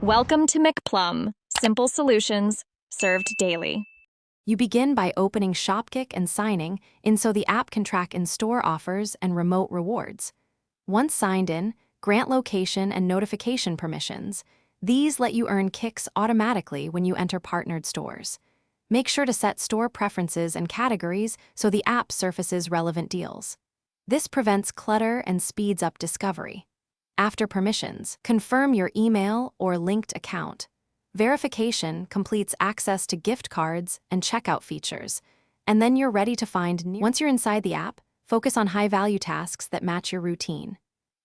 Welcome to McPlum, simple solutions served daily. You begin by opening Shopkick and signing in so the app can track in-store offers and remote rewards. Once signed in, grant location and notification permissions. These let you earn kicks automatically when you enter partnered stores. Make sure to set store preferences and categories so the app surfaces relevant deals. This prevents clutter and speeds up discovery. After permissions, confirm your email or linked account. Verification completes access to gift cards and checkout features, and then you're ready to find Once you're inside the app, focus on high-value tasks that match your routine.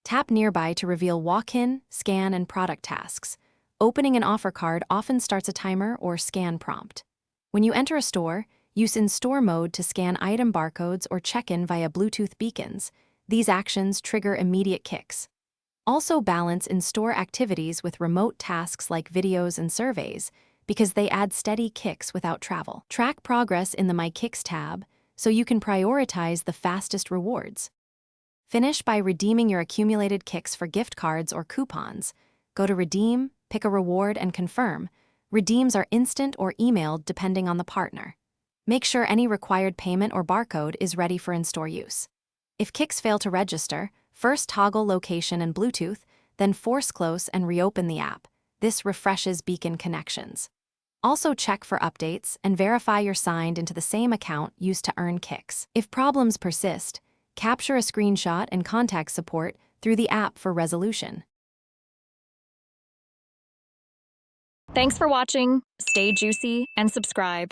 Tap nearby to reveal walk-in, scan, and product tasks. Opening an offer card often starts a timer or scan prompt. When you enter a store, use in-store mode to scan item barcodes or check in via Bluetooth beacons. These actions trigger immediate kicks. Also balance in-store activities with remote tasks like videos and surveys because they add steady kicks without travel. Track progress in the My Kicks tab so you can prioritize the fastest rewards. Finish by redeeming your accumulated kicks for gift cards or coupons. Go to Redeem, pick a reward, and confirm. Redeems are instant or emailed depending on the partner. Make sure any required payment or barcode is ready for in-store use. If kicks fail to register, first toggle location and Bluetooth, then force close and reopen the app. This refreshes beacon connections. Also check for updates and verify you're signed into the same account used to earn kicks. If problems persist, capture a screenshot and contact support through the app for resolution. Thanks for watching. Stay juicy and subscribe.